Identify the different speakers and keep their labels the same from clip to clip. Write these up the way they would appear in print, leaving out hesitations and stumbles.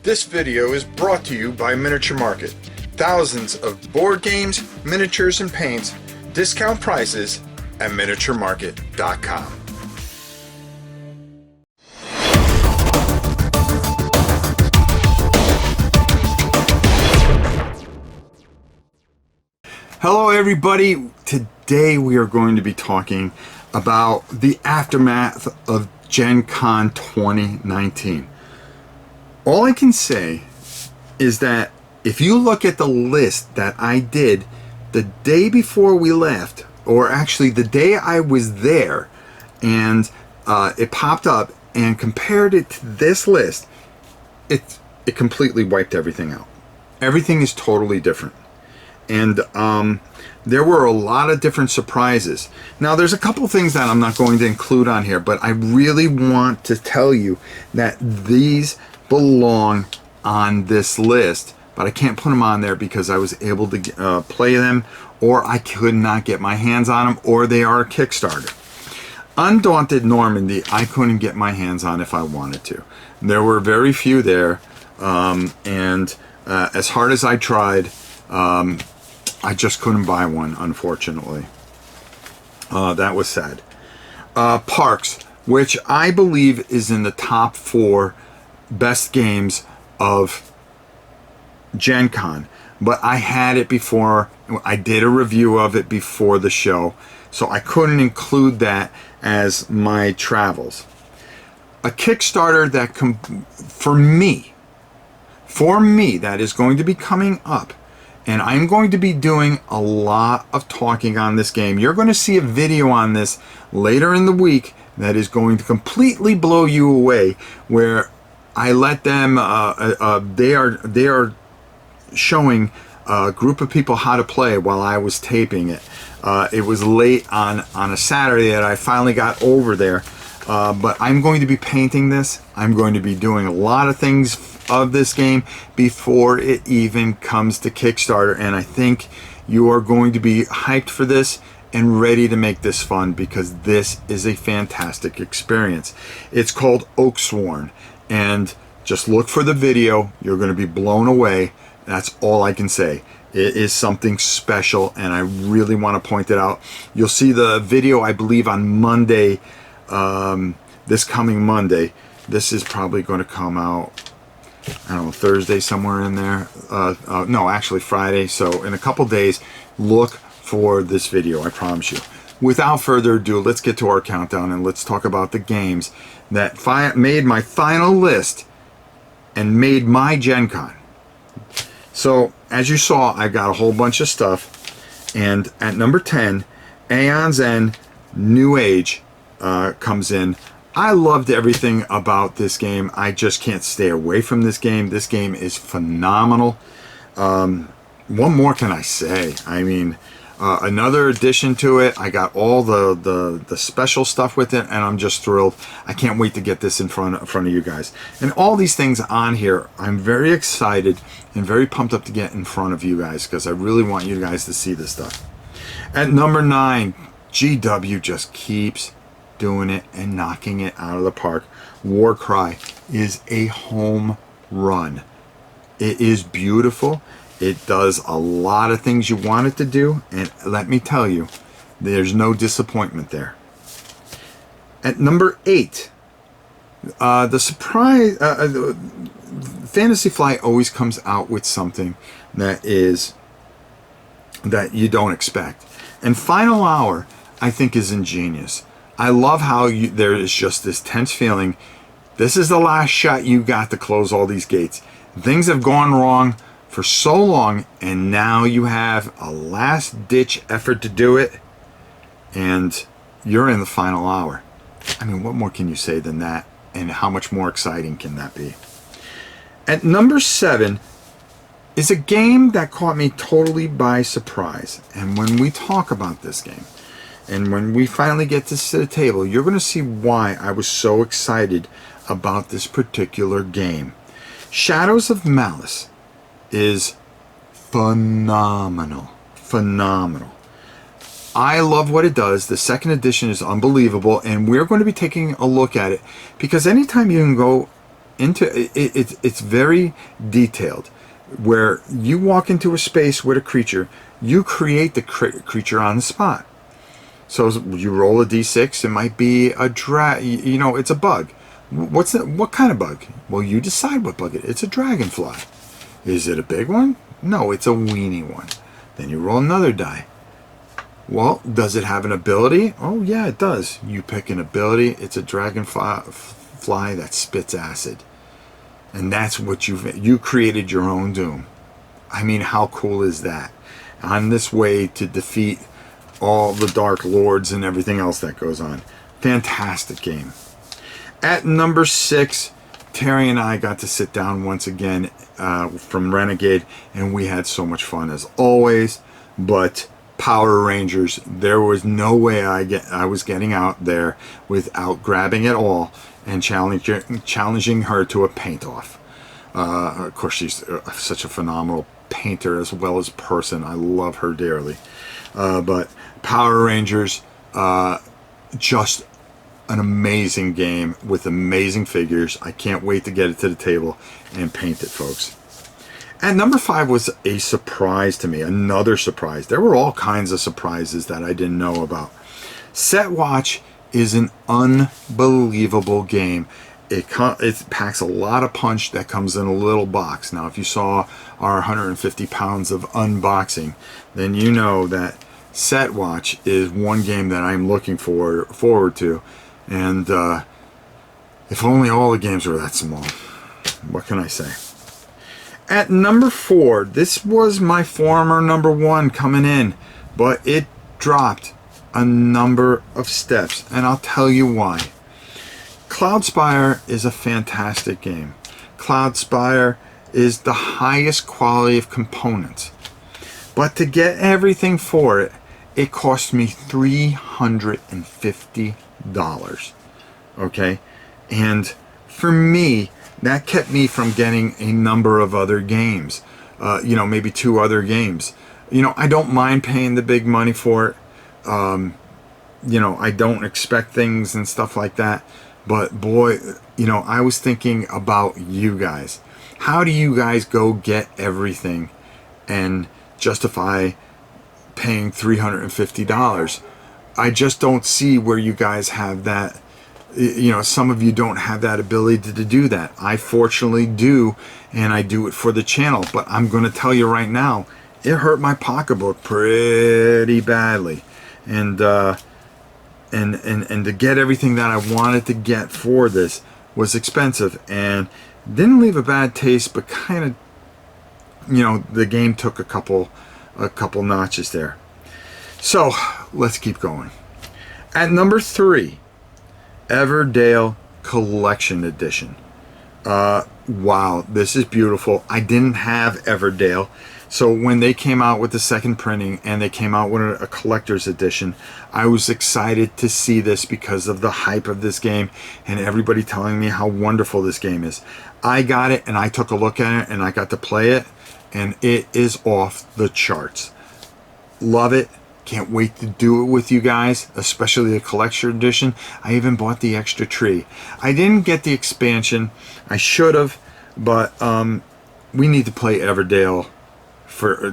Speaker 1: This video is brought to you by Miniature Market. Thousands of board games, miniatures, and paints, discount prices at miniaturemarket.com. Hello everybody, today we are going to be talking about the aftermath of Gencon 2019. All I can say is that if you look at the list that I did the day before we left, or actually the day I was there, and it popped up and compared it to this list, it completely wiped everything out. Everything is totally different. And there were a lot of different surprises. Now, there's a couple things that I'm not going to include on here, but I really want to tell you that these belong on this list, but I can't put them on there because I was able to play them, or I could not get my hands on them, or they are a Kickstarter. Undaunted Normandy, I couldn't get my hands on if I wanted to. There were very few there, and as hard as I tried, I just couldn't buy one, unfortunately. That was sad. Parks, which I believe is in the top 4 best games of Gencon, but I had it before. I did a review of it before the show, so I couldn't include that as my travels. A Kickstarter that for me that is going to be coming up, and I'm going to be doing a lot of talking on this game. You're going to see a video on this later in the week that is going to completely blow you away, where I let them, they are showing a group of people how to play while I was taping it. It was late on a Saturday that I finally got over there, but I'm going to be painting this. I'm going to be doing a lot of things of this game before it even comes to Kickstarter, and I think you are going to be hyped for this and ready to make this fun, because this is a fantastic experience. It's called Oaksworn, and just look for the video. You're going to be blown away. That's all I can say. It is something special, and I really want to point it out. You'll see the video, I believe, on Monday, this coming Monday. This is probably going to come out, I don't know, Thursday, somewhere in there. No, actually Friday. So in a couple days, look for this video, I promise you. Without further ado, let's get to our countdown and let's talk about the games that made my final list and made my Gencon. So as you saw, I got a whole bunch of stuff, and at number 10, Aeon's End New Age comes in. I loved everything about this game. I just can't stay away from this game. This game is phenomenal. What more can I say? I mean, another addition to it. I got all the special stuff with it, and I'm just thrilled. I can't wait to get this in front of you guys. And all these things on here, I'm very excited and very pumped up to get in front of you guys, because I really want you guys to see this stuff. At number 9, GW just keeps doing it and knocking it out of the park. Warcry is a home run. It is beautiful. It does a lot of things you want it to do, and let me tell you, there's no disappointment there. At number 8, the surprise, Fantasy Flight always comes out with something that you don't expect, and Final Hour, I think, is ingenious. I love how there is just this tense feeling. This is the last shot you got to close all these gates. Things have gone wrong for so long, and now you have a last-ditch effort to do it, and you're in the final hour. I mean, what more can you say than that, and how much more exciting can that be? At number 7 is a game that caught me totally by surprise, and when we talk about this game, and when we finally get to the table, you're going to see why I was so excited about this particular game. Shadows of Malice is phenomenal. Phenomenal. I love what it does. The second edition is unbelievable, and we're going to be taking a look at it, because anytime you can go it's very detailed. Where you walk into a space with a creature, you create the creature on the spot. So you roll a d6. It might be a it's a bug. What kind of bug? Well, you decide what bug it is. It's a dragonfly. Is it a big one? No, it's a weeny one. Then you roll another die. Well, does it have an ability? Oh yeah, it does. You pick an ability. It's a dragonfly that spits acid. And that's what you created your own doom. I mean, how cool is that? On this way to defeat all the Dark Lords and everything else that goes on. Fantastic game. At number 6, Terry and I got to sit down once again from Renegade, and we had so much fun as always. But Power Rangers, there was no way I was getting out there without grabbing it all and challenging her to a paint-off. Of course, she's such a phenomenal painter as well as person. I love her dearly. But Power Rangers, just an amazing game with amazing figures. I can't wait to get it to the table and paint it, folks. At number 5 was a surprise to me, another surprise. There were all kinds of surprises that I didn't know about. Set Watch is an unbelievable game. It packs a lot of punch that comes in a little box. Now, if you saw our 150 pounds of unboxing, then you know that Set Watch is one game that I'm looking forward to. And if only all the games were that small. What can I say? At number 4, this was my former number 1 coming in, but it dropped a number of steps, and I'll tell you why. Cloudspire is a fantastic game. Cloudspire is the highest quality of components, but to get everything for it, it cost me $350. Okay, and for me, that kept me from getting a number of other games. Maybe 2 other games. I don't mind paying the big money for it. I don't expect things and stuff like that. But boy, I was thinking about you guys. How do you guys go get everything and justify paying $350? I just don't see where you guys have that. Some of you don't have that ability to do that. I fortunately do, and I do it for the channel. But I'm going to tell you right now, it hurt my pocketbook pretty badly. And to get everything that I wanted to get for this was expensive and didn't leave a bad taste, but kind of, the game took a couple notches there. So let's keep going. At number 3, Everdark Collection Edition. Wow, this is beautiful. I didn't have Everdark, so when they came out with the second printing and they came out with a collector's edition, I was excited to see this because of the hype of this game and everybody telling me how wonderful this game is. I got it and I took a look at it and I got to play it, and it is off the charts. Love it. Can't wait to do it with you guys, especially the collection edition. I even bought the extra tree. I didn't get the expansion. I should have, but we need to play Everdark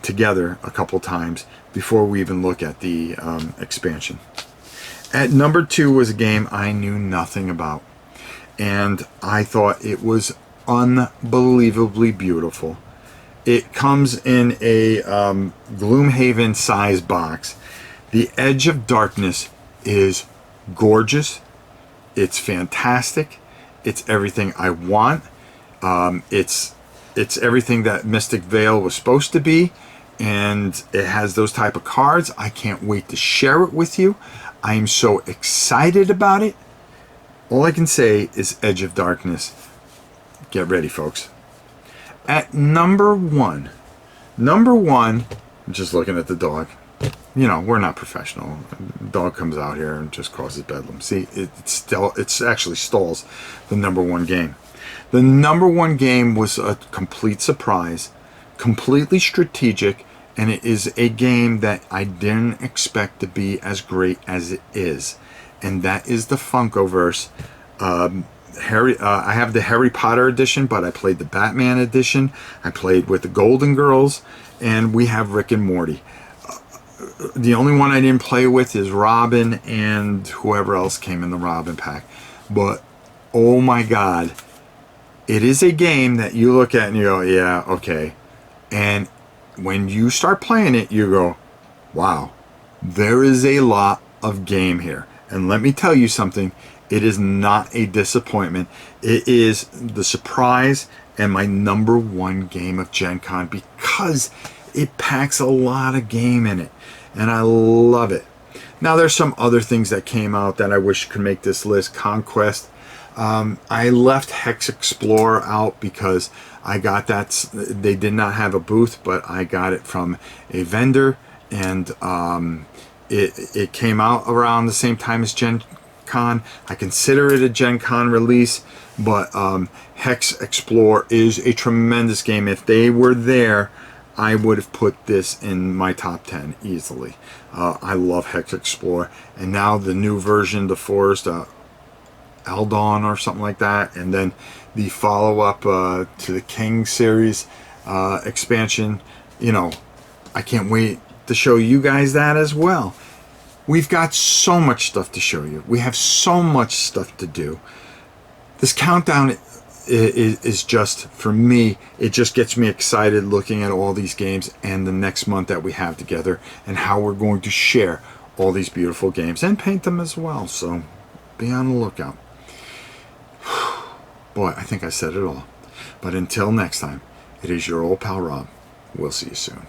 Speaker 1: together a couple times before we even look at the expansion. At number 2 was a game I knew nothing about, and I thought it was unbelievably beautiful. It comes in a Gloomhaven size box. The Edge of Darkness is gorgeous. It's fantastic. It's everything I want. It's everything that Mystic Vale was supposed to be, and it has those type of cards. I can't wait to share it with you. I am so excited about it. All I can say is Edge of Darkness. Get ready, folks. At number 1, I'm just looking at the dog. We're not professional. The dog comes out here and just causes bedlam. See, it's actually stalls the number 1 game. The number 1 game was a complete surprise, completely strategic, and it is a game that I didn't expect to be as great as it is. And that is the Funkoverse I have the Harry Potter edition, but I played the Batman edition. I played with the Golden Girls, and we have Rick and Morty. The only one I didn't play with is Robin and whoever else came in the Robin pack. But, oh my God, it is a game that you look at and you go, yeah, okay. And when you start playing it, you go, wow, there is a lot of game here. And let me tell you something, it is not a disappointment. It is the surprise and my #1 game of Gen Con because it packs a lot of game in it. And I love it. Now there's some other things that came out that I wish could make this list. Conquest. I left Hex Explorer out because I got that. They did not have a booth, but I got it from a vendor, and it came out around the same time as Gen Con. I consider it a Gen Con release, but Hex Explorer is a tremendous game. If they were there, I would have put this in my top 10 easily. I love Hex Explorer, and now the new version, the Forest Eldon or something like that, and then the follow-up to the King series expansion. You know, I can't wait to show you guys that as well. We've got so much stuff to show you. We have so much stuff to do. This countdown is just, for me, it just gets me excited looking at all these games and the next month that we have together and how we're going to share all these beautiful games and paint them as well. So be on the lookout. Boy, I think I said it all. But until next time, it is your old pal Rob. We'll see you soon.